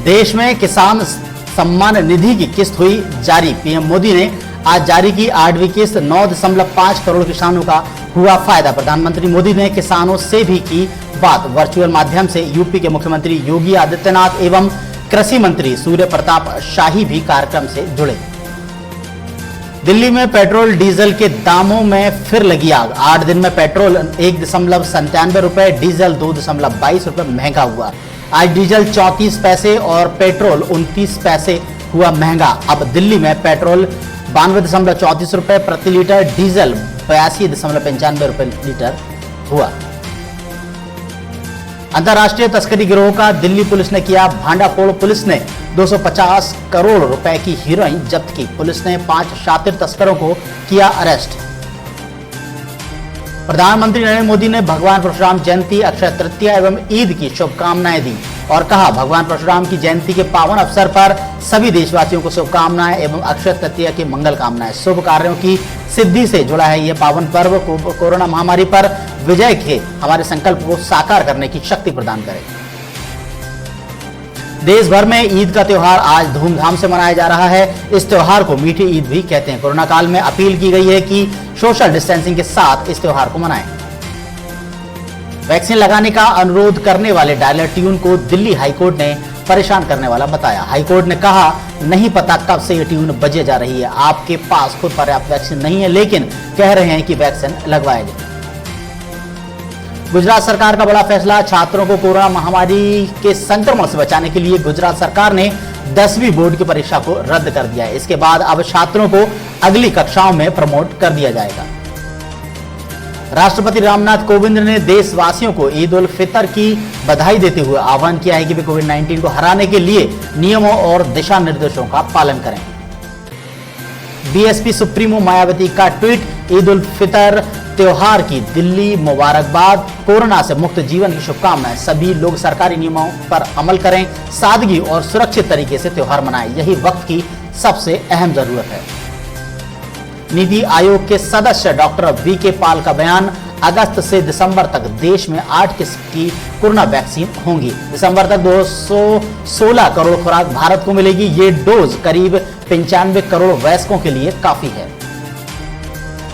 देश में किसान सम्मान निधि की किस्त हुई जारी। पीएम मोदी ने आज जारी की 8वीं किस्त। 9.5 करोड़ किसानों का हुआ फायदा। प्रधानमंत्री मोदी ने किसानों से भी की बात। वर्चुअल माध्यम से यूपी के मुख्यमंत्री योगी आदित्यनाथ एवं कृषि मंत्री सूर्य प्रताप शाही भी कार्यक्रम से जुड़े। दिल्ली में पेट्रोल डीजल के दामों में फिर लगी आग। 8 दिन में पेट्रोल 1.97 रुपए, डीजल 2.22 रुपए महंगा हुआ। आज डीजल 34 पैसे और पेट्रोल 29 पैसे हुआ महंगा। अब दिल्ली में पेट्रोल 92.34 रुपए प्रति लीटर, डीजल 82.95 रुपए लीटर हुआ। अंतर्राष्ट्रीय तस्करी गिरोह का दिल्ली पुलिस ने किया भांडाफोड़। पुलिस ने 250 करोड़ रुपए की हीरोइन जब्त की। पुलिस ने 5 शातिर तस्करों को किया अरेस्ट। प्रधानमंत्री नरेंद्र मोदी ने भगवान परशुराम जयंती, अक्षय तृतीया एवं ईद की शुभकामनाएं दी और कहा, भगवान परशुराम की जयंती के पावन अवसर पर सभी देशवासियों को शुभकामनाएं एवं अक्षय तृतीया की मंगल कामनाएं। शुभ कार्यों की सिद्धि से जुड़ा है यह पावन पर्व। कोरोना महामारी पर विजय के हमारे संकल्प को साकार करने की शक्ति प्रदान करे। देश भर में ईद का त्योहार आज धूमधाम से मनाया जा रहा है। इस त्योहार को मीठी ईद भी कहते हैं। कोरोना काल में अपील की गई है कि सोशल डिस्टेंसिंग के साथ इस त्योहार को मनाएं। वैक्सीन लगाने का अनुरोध करने वाले डायलर ट्यून को दिल्ली हाईकोर्ट ने परेशान करने वाला बताया। हाईकोर्ट ने कहा, नहीं पता कब से ये ट्यून बजे जा रही है। आपके पास खुद पर्याप्त वैक्सीन नहीं है, लेकिन कह रहे हैं कि वैक्सीन लगवाया जाए। गुजरात सरकार का बड़ा फैसला। छात्रों को कोरोना महामारी के संक्रमण से बचाने के लिए गुजरात सरकार ने 10वीं बोर्ड की परीक्षा को रद्द कर दिया है। इसके बाद अब छात्रों को अगली कक्षाओं में प्रमोट कर दिया जाएगा। राष्ट्रपति रामनाथ कोविंद ने देशवासियों को ईद उल फितर की बधाई देते हुए आह्वान किया है कि वे कोविड-19 को हराने के लिए नियमों और दिशा निर्देशों का पालन करें। बीएसपी सुप्रीमो मायावती का ट्वीट, ईद उल फितर त्योहार की दिल्ली मुबारकबाद। कोरोना से मुक्त जीवन की शुभकामनाएं। सभी लोग सरकारी नियमों पर अमल करें, सादगी और सुरक्षित तरीके से त्योहार मनाएं। यही वक्त की सबसे अहम जरूरत है। नीति आयोग के सदस्य डॉक्टर वीके पॉल का बयान, अगस्त से दिसंबर तक देश में 8 किस्म की कोरोना वैक्सीन होंगी। दिसंबर तक 216 करोड़ खुराक भारत को मिलेगी। ये डोज करीब 95 करोड़ वयस्कों के लिए काफी है।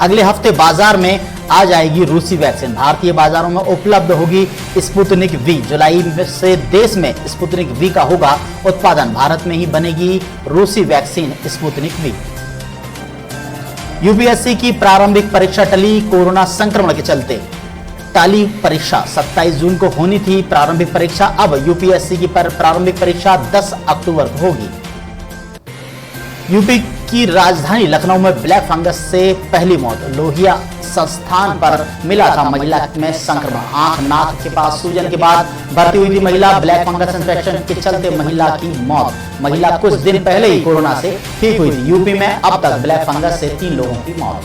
अगले हफ्ते बाजार में आ जाएगी रूसी वैक्सीन। भारतीय बाजारों में उपलब्ध होगी स्पुतनिक वी। जुलाई से देश में स्पुतनिक वी का होगा उत्पादन। भारत में ही बनेगी रूसी वैक्सीन स्पुतनिक वी। यूपीएससी की प्रारंभिक परीक्षा टली कोरोना संक्रमण के चलते। टाली परीक्षा 27 जून को होनी थी प्रारंभिक परीक्षा। अब यूपीएससी की प्रारंभिक परीक्षा 10 अक्टूबर को होगी। यूपी की राजधानी लखनऊ में ब्लैक फंगस से पहली मौत। लोहिया संस्थान पर मिला था महिला में संक्रमण। आंख नाक के पास सूजन के बाद भर्ती हुई थी महिला। ब्लैक फंगस इंफेक्शन के चलते महिला की मौत। महिला कुछ दिन पहले ही कोरोना से ठीक हुई थी। यूपी में अब तक ब्लैक फंगस से 3 लोगों की मौत।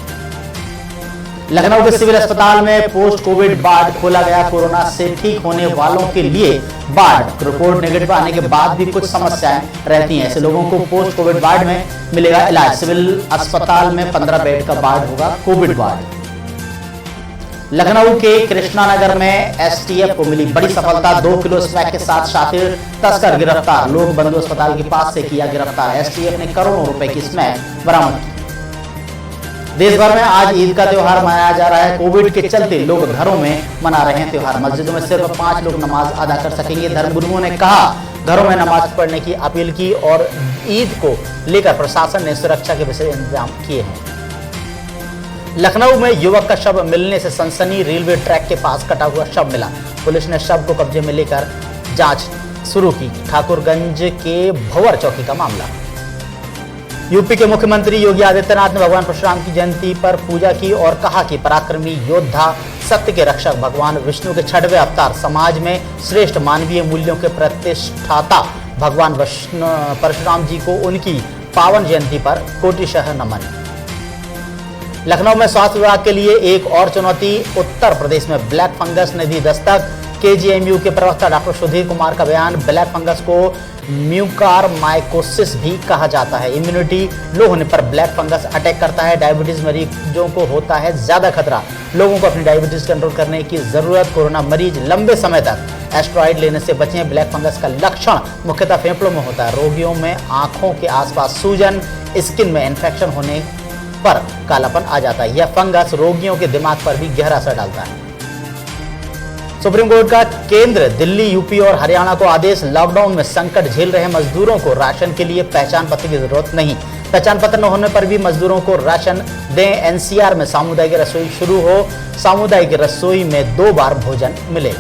लखनऊ के सिविल अस्पताल में पोस्ट कोविड वार्ड खोला गया। कोरोना से ठीक होने वालों के लिए वार्ड रिपोर्ट नेगेटिव आने के बाद भी कुछ समस्याएं रहती हैं। ऐसे लोगों को पोस्ट कोविड वार्ड में मिलेगा इलाज। सिविल अस्पताल में 15 बेड का वार्ड होगा कोविड वार्ड। लखनऊ के कृष्णा नगर में एसटीएफ को मिली बड़ी सफलता। 2 किलो स्मैक के साथ शातिर तस्कर गिरफ्तार। लोक बंधु अस्पताल के पास से किया गिरफ्तार। एसटीएफ ने करोड़ों रुपए की स्मैक बरामद की। देश भर में आज ईद का त्योहार मनाया जा रहा है। कोविड के चलते लोग घरों में मना रहे हैं त्योहार। मस्जिदों में सिर्फ 5 लोग नमाज अदा कर सकेंगे। धर्मगुरुओं ने कहा, घरों में नमाज पढ़ने की अपील की और ईद को लेकर प्रशासन ने सुरक्षा के विशेष इंतजाम किए हैं। लखनऊ में युवक का शव मिलने से सनसनी। रेलवे ट्रैक के पास कटा हुआ शव मिला। पुलिस ने शव को कब्जे में लेकर जांच शुरू की। ठाकुरगंज के भंवर चौकी का मामला। यूपी के मुख्यमंत्री योगी आदित्यनाथ ने भगवान परशुराम की जयंती पर पूजा की और कहा कि पराक्रमी योद्धा, सत्य के रक्षक, भगवान विष्णु के 6वें अवतार, समाज में श्रेष्ठ मानवीय मूल्यों के प्रतिष्ठाता भगवान परशुराम जी को उनकी पावन जयंती पर कोटिशः नमन। लखनऊ में स्वास्थ्य विभाग के लिए एक और चुनौती। उत्तर प्रदेश में ब्लैक फंगस ने दी दस्तक। केजीएमयू के प्रवक्ता डॉक्टर सुधीर कुमार का बयान, ब्लैक फंगस को म्यूकारमाइकोसिस भी कहा जाता है। इम्यूनिटी लो होने पर ब्लैक फंगस अटैक करता है। डायबिटीज मरीजों को होता है ज्यादा खतरा। लोगों को अपनी डायबिटीज कंट्रोल करने की जरूरत। कोरोना मरीज लंबे समय तक एस्टेरॉइड लेने से बचें। ब्लैक फंगस का लक्षण मुख्यतः फेफड़ों में होता है। रोगियों में आंखों के आसपास सूजन, स्किन में इन्फेक्शन होने पर कालापन आ जाता है। यह फंगस रोगियों के दिमाग पर भी गहरा असर डालता है। सुप्रीम कोर्ट का केंद्र, दिल्ली, यूपी और हरियाणा को आदेश, लॉकडाउन में संकट झेल रहे मजदूरों को राशन के लिए पहचान पत्र की जरूरत नहीं। पहचान पत्र न होने पर भी मजदूरों को राशन दें। एनसीआर में सामुदायिक रसोई शुरू हो। सामुदायिक रसोई में 2 बार भोजन मिले।